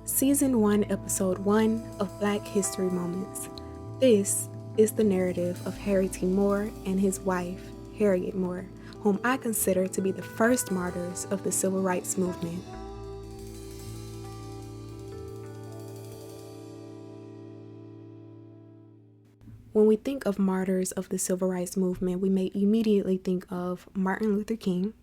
Season 1, Episode 1 of Black History Moments. This is the narrative of Harriette Moore and his wife, Harriette Moore, whom I consider to be the first martyrs of the Civil Rights Movement. When we think of martyrs of the Civil Rights Movement, we may immediately think of Martin Luther King,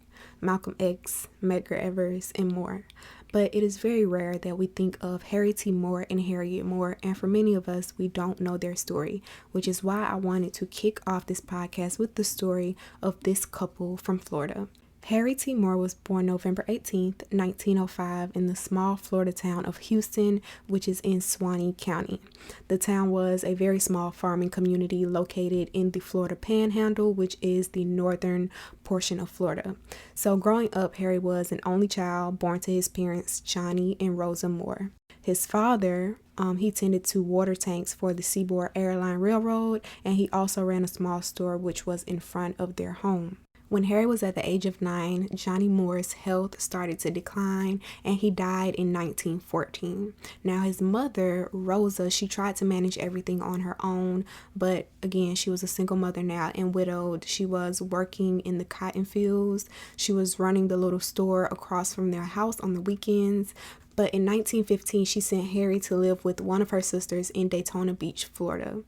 Malcolm X, Medgar Evers, and more. But it is very rare that we think of Harriette Moore and Harriette Moore, and for many of us, we don't know their story, which is why I wanted to kick off this podcast with the story of this couple from Florida. Harriette Moore was born November 18th, 1905 in the small Florida town of Houston, which is in Suwannee County. The town was a very small farming community located in the Florida Panhandle, which is the northern portion of Florida. So growing up, Harry was an only child born to his parents, Johnny and Rosa Moore. His father, he tended to water tanks for the Seaboard Airline Railroad, and he also ran a small store which was in front of their home. When Harry was at the age of 9, Johnny Moore's health started to decline and he died in 1914. Now his mother, Rosa, she tried to manage everything on her own, but again, she was a single mother now and widowed. She was working in the cotton fields. She was running the little store across from their house on the weekends. But in 1915, she sent Harry to live with one of her sisters in Daytona Beach, Florida.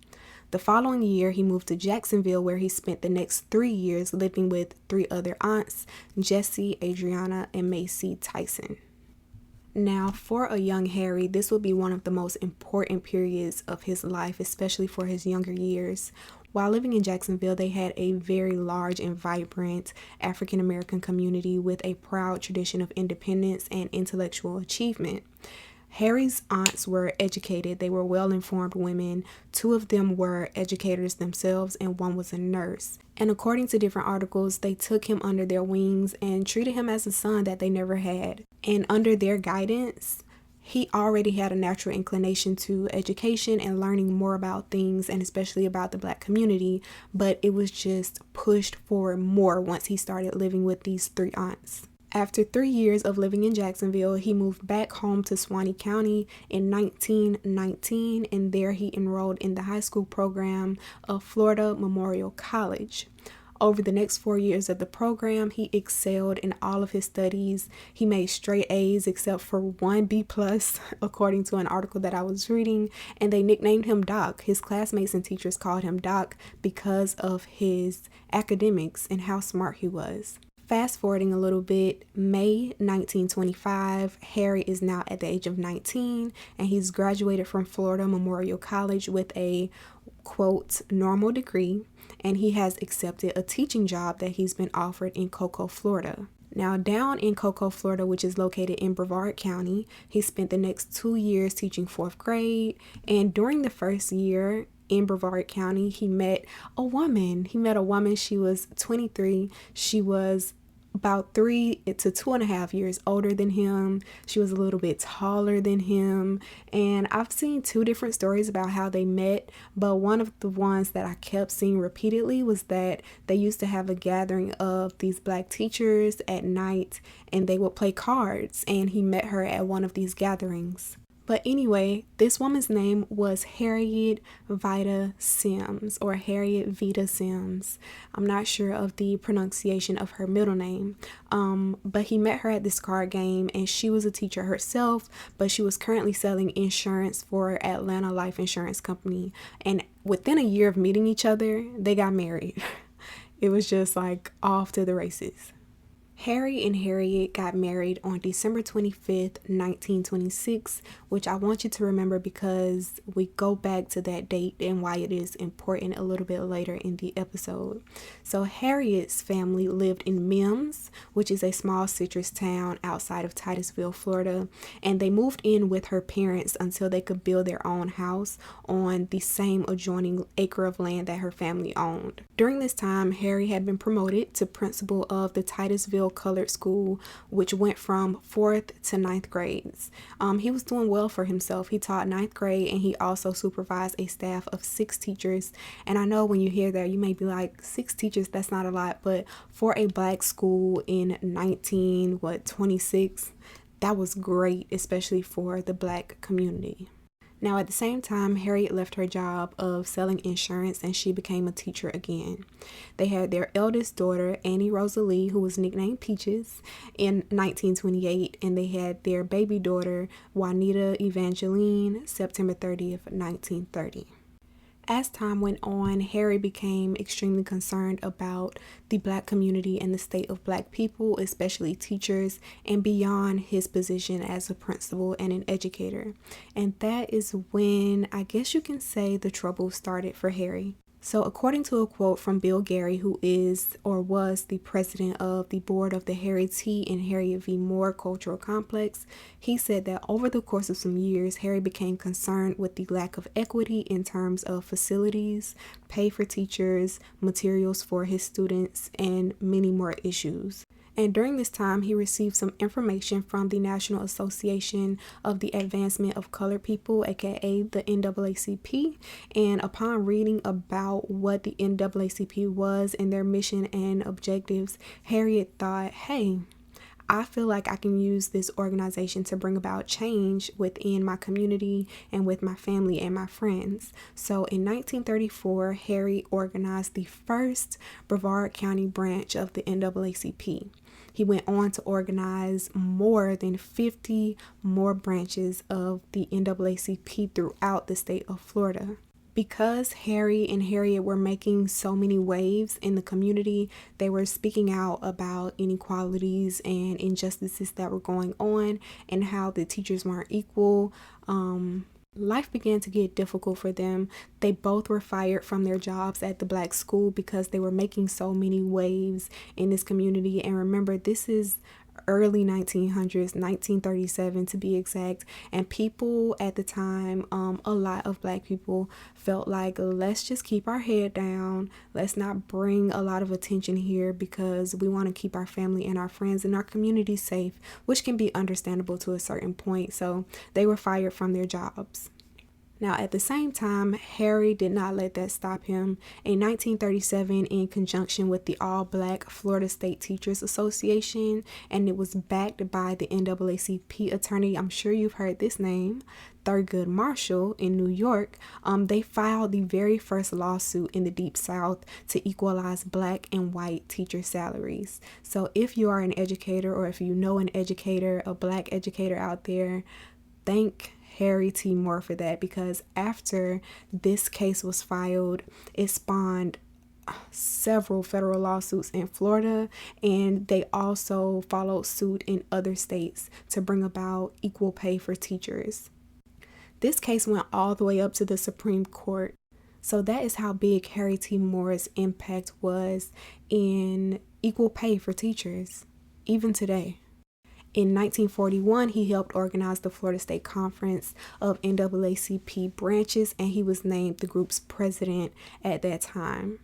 The following year, he moved to Jacksonville, where he spent the next 3 years living with 3 other aunts, Jessie, Adriana, and Macy Tyson. Now, for a young Harry, this would be one of the most important periods of his life, especially for his younger years. While living in Jacksonville, they had a very large and vibrant African American community with a proud tradition of independence and intellectual achievement. Harry's aunts were educated. They were well-informed women. 2 of them were educators themselves and 1 was a nurse. And according to different articles, they took him under their wings and treated him as a son that they never had. And under their guidance, he already had a natural inclination to education and learning more about things, and especially about the Black community, but it was just pushed forward more once he started living with these 3 aunts. After 3 years of living in Jacksonville, he moved back home to Suwannee County in 1919, and there he enrolled in the high school program of Florida Memorial College. Over the next 4 years of the program, he excelled in all of his studies. He made straight A's except for 1 B+, according to an article that I was reading, and they nicknamed him Doc. His classmates and teachers called him Doc because of his academics and how smart he was. Fast forwarding a little bit, May 1925, Harry is now at the age of 19 and he's graduated from Florida Memorial College with a, quote, normal degree, and he has accepted a teaching job that he's been offered in Cocoa, Florida. Now, down in Cocoa, Florida, which is located in Brevard County, he spent the next 2 years teaching 4th grade, and during the first year in Brevard County, he met a woman. She was 23. She was about 3 to 2.5 years older than him. She was a little bit taller than him. And I've seen 2 different stories about how they met, but one of the ones that I kept seeing repeatedly was that they used to have a gathering of these Black teachers at night and they would play cards, and he met her at one of these gatherings. But anyway, this woman's name was Harriet Vita Sims, or Harriet Vita Sims. I'm not sure of the pronunciation of her middle name, but he met her at this card game, and she was a teacher herself, but she was currently selling insurance for Atlanta Life Insurance Company. And within a year of meeting each other, they got married. It was just like off to the races. Harry and Harriet got married on December 25th, 1926, which I want you to remember because we go back to that date and why it is important a little bit later in the episode. So Harriet's family lived in Mims, which is a small citrus town outside of Titusville, Florida, and they moved in with her parents until they could build their own house on the same adjoining acre of land that her family owned. During this time, Harry had been promoted to principal of the Titusville Colored School, which went from 4th to 9th grades. He was doing well for himself. He taught 9th grade and he also supervised a staff of 6 teachers. And I know when you hear that, you may be like, 6 teachers, that's not a lot. But for a Black school in 26, that was great, especially for the Black community. Now, at the same time, Harriette left her job of selling insurance and she became a teacher again. They had their eldest daughter, Annie Rosalie, who was nicknamed Peaches, in 1928, and they had their baby daughter, Juanita Evangeline, September 30th, 1930. As time went on, Harry became extremely concerned about the Black community and the state of Black people, especially teachers, and beyond his position as a principal and an educator. And that is when, I guess you can say, the trouble started for Harry. So according to a quote from Bill Gary, who is or was the president of the board of the Harry T. and Harriette V. Moore Cultural Complex, he said that over the course of some years, Harry became concerned with the lack of equity in terms of facilities, pay for teachers, materials for his students, and many more issues. And during this time, he received some information from the National Association of the Advancement of Colored People, aka the NAACP. And upon reading about what the NAACP was and their mission and objectives, Harriette thought, hey, I feel like I can use this organization to bring about change within my community and with my family and my friends. So in 1934, Harry organized the first Brevard County branch of the NAACP. He went on to organize more than 50 more branches of the NAACP throughout the state of Florida. Because Harry and Harriette were making so many waves in the community, they were speaking out about inequalities and injustices that were going on and how the teachers weren't equal. Life began to get difficult for them. They both were fired from their jobs at the Black school because they were making so many waves in this community. And remember, this is early 1900s, 1937 to be exact, and people at the time, a lot of Black people felt like, let's just keep our head down, let's not bring a lot of attention here because we want to keep our family and our friends and our community safe, which can be understandable to a certain point. So they were fired from their jobs. Now, at the same time, Harry did not let that stop him. In 1937, in conjunction with the All-Black Florida State Teachers Association, and it was backed by the NAACP attorney, I'm sure you've heard this name, Thurgood Marshall in New York, they filed the very first lawsuit in the Deep South to equalize Black and white teacher salaries. So if you are an educator, or if you know an educator, a Black educator out there, thank Harriette Moore for that, because after this case was filed, it spawned several federal lawsuits in Florida, and they also followed suit in other states to bring about equal pay for teachers. This case went all the way up to the Supreme Court. So that is how big Harriette Moore's impact was in equal pay for teachers, even today. In 1941, he helped organize the Florida State Conference of NAACP branches, and he was named the group's president at that time.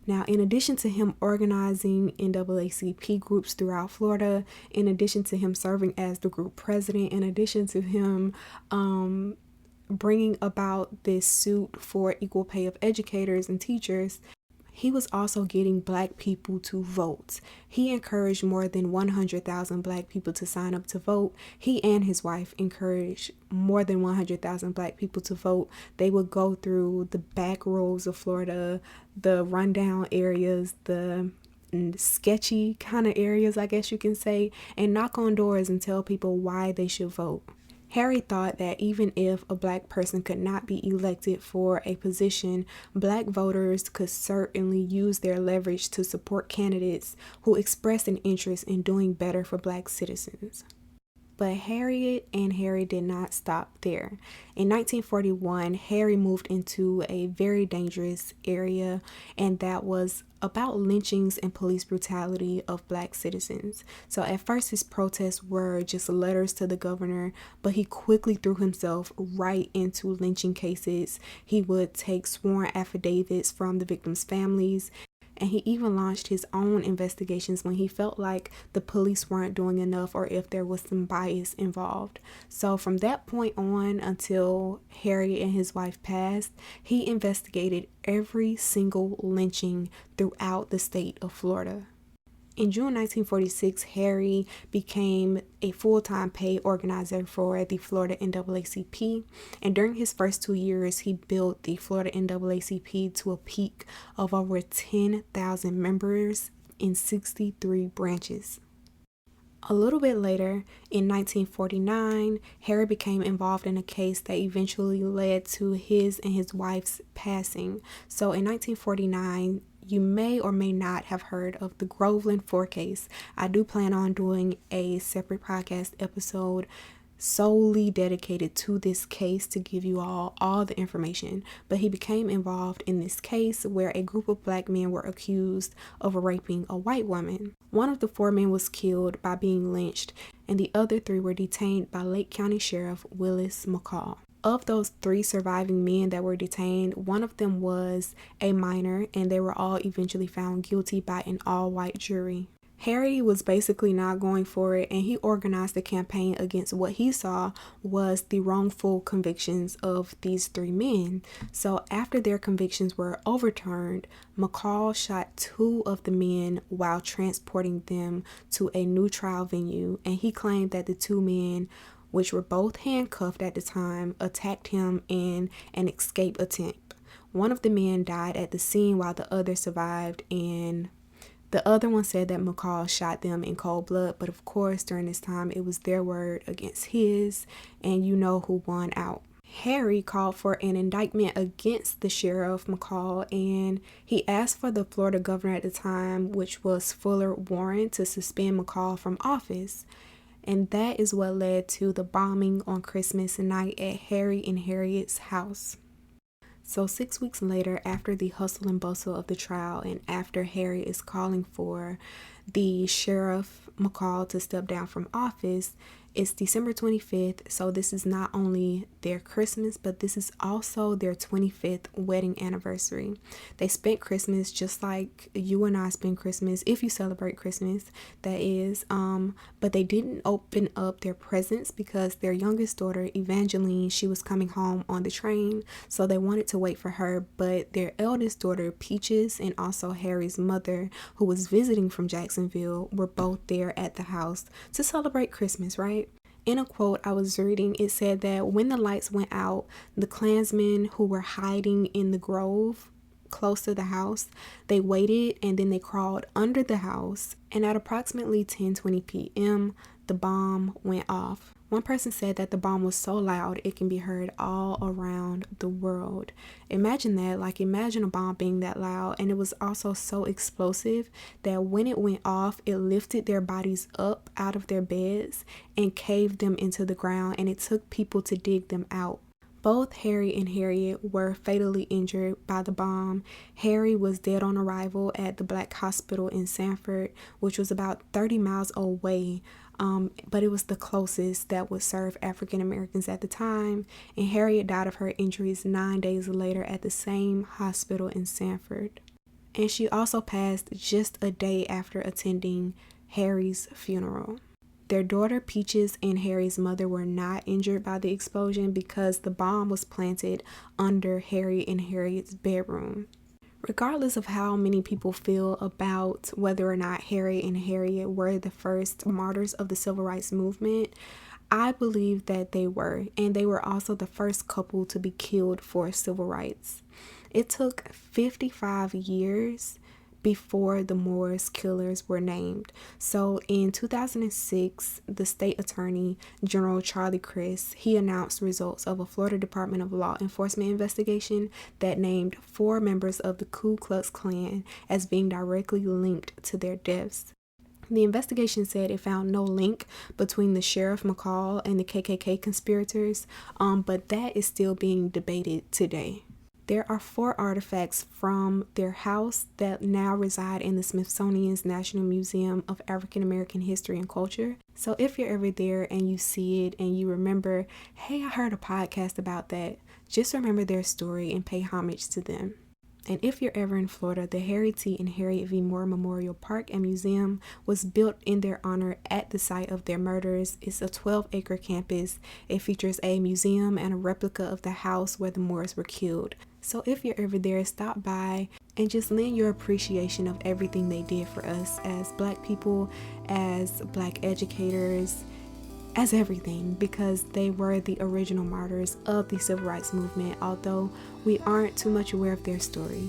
Now, in addition to him organizing NAACP groups throughout Florida, in addition to him serving as the group president, in addition to him bringing about this suit for equal pay of educators and teachers, he was also getting Black people to vote. He encouraged more than 100,000 Black people to sign up to vote. He and his wife encouraged more than 100,000 Black people to vote. They would go through the back roads of Florida, the rundown areas, the sketchy kind of areas, I guess you can say, and knock on doors and tell people why they should vote. Harry thought that even if a Black person could not be elected for a position, Black voters could certainly use their leverage to support candidates who expressed an interest in doing better for Black citizens. But Harriette and Harry did not stop there. In 1941, Harry moved into a very dangerous area, and that was about lynchings and police brutality of Black citizens. So at first his protests were just letters to the governor, but he quickly threw himself right into lynching cases. He would take sworn affidavits from the victims' families, and he even launched his own investigations when he felt like the police weren't doing enough or if there was some bias involved. So from that point on until Harry and his wife passed, he investigated every single lynching throughout the state of Florida. In June 1946, Harry became a full-time paid organizer for the Florida NAACP, and during his first 2 years, he built the Florida NAACP to a peak of over 10,000 members in 63 branches. A little bit later, in 1949, Harry became involved in a case that eventually led to his and his wife's passing. So in 1949, you may or may not have heard of the Groveland 4 case. I do plan on doing a separate podcast episode solely dedicated to this case to give you all the information. But he became involved in this case where a group of black men were accused of raping a white woman. One of the 4 men was killed by being lynched, and the other 3 were detained by Lake County Sheriff Willis McCall. Of those 3 surviving men that were detained, one of them was a minor, and they were all eventually found guilty by an all-white jury. Harry was basically not going for it, and he organized a campaign against what he saw was the wrongful convictions of these 3 men. So after their convictions were overturned, McCall shot 2 of the men while transporting them to a new trial venue, and he claimed that the 2 men, which were both handcuffed at the time, attacked him in an escape attempt. One of the men died at the scene while the other survived, and the other one said that McCall shot them in cold blood, but of course during this time it was their word against his, and you know who won out. Harry called for an indictment against the sheriff McCall, and he asked for the Florida governor at the time, which was Fuller Warren, to suspend McCall from office. And that is what led to the bombing on Christmas night at Harry and Harriette's house. So 6 weeks later, after the hustle and bustle of the trial, and after Harry is calling for the sheriff McCall to step down from office, it's December 25th, so this is not only their Christmas, but this is also their 25th wedding anniversary. They spent Christmas just like you and I spend Christmas, if you celebrate Christmas, that is, but they didn't open up their presents because their youngest daughter, Evangeline, she was coming home on the train, so they wanted to wait for her, but their eldest daughter, Peaches, and also Harry's mother, who was visiting from Jacksonville, were both there at the house to celebrate Christmas, right? In a quote I was reading, it said that when the lights went out, the Klansmen who were hiding in the grove close to the house, they waited and then they crawled under the house, and at approximately 10:20 p.m. the bomb went off. One person said that the bomb was so loud it can be heard all around the world. Imagine that, like imagine a bomb being that loud, and it was also so explosive that when it went off, it lifted their bodies up out of their beds and caved them into the ground, and it took people to dig them out. Both Harry and Harriette were fatally injured by the bomb. Harry was dead on arrival at the Black Hospital in Sanford, which was about 30 miles away, but it was the closest that would serve African Americans at the time. And Harriette died of her injuries 9 days later at the same hospital in Sanford. And she also passed just a day after attending Harry's funeral. Their daughter Peaches and Harry's mother were not injured by the explosion because the bomb was planted under Harry and Harriette's bedroom. Regardless of how many people feel about whether or not Harry and Harriette were the first martyrs of the civil rights movement, I believe that they were, and they were also the first couple to be killed for civil rights. It took 55 years before the Moore's killers were named. So in 2006, the state attorney general Charlie Crist, he announced results of a Florida Department of Law Enforcement investigation that named 4 members of the Ku Klux Klan as being directly linked to their deaths. The investigation said it found no link between the Sheriff McCall and the KKK conspirators, but that is still being debated today. There are 4 artifacts from their house that now reside in the Smithsonian's National Museum of African American History and Culture. So if you're ever there and you see it and you remember, hey, I heard a podcast about that, just remember their story and pay homage to them. And if you're ever in Florida, the Harry T. and Harriette V. Moore Memorial Park and Museum was built in their honor at the site of their murders. It's a 12-acre campus. It features a museum and a replica of the house where the Moores were killed. So if you're ever there, stop by and just lend your appreciation of everything they did for us as Black people, as Black educators, as everything, because they were the original martyrs of the civil rights movement, although we aren't too much aware of their story.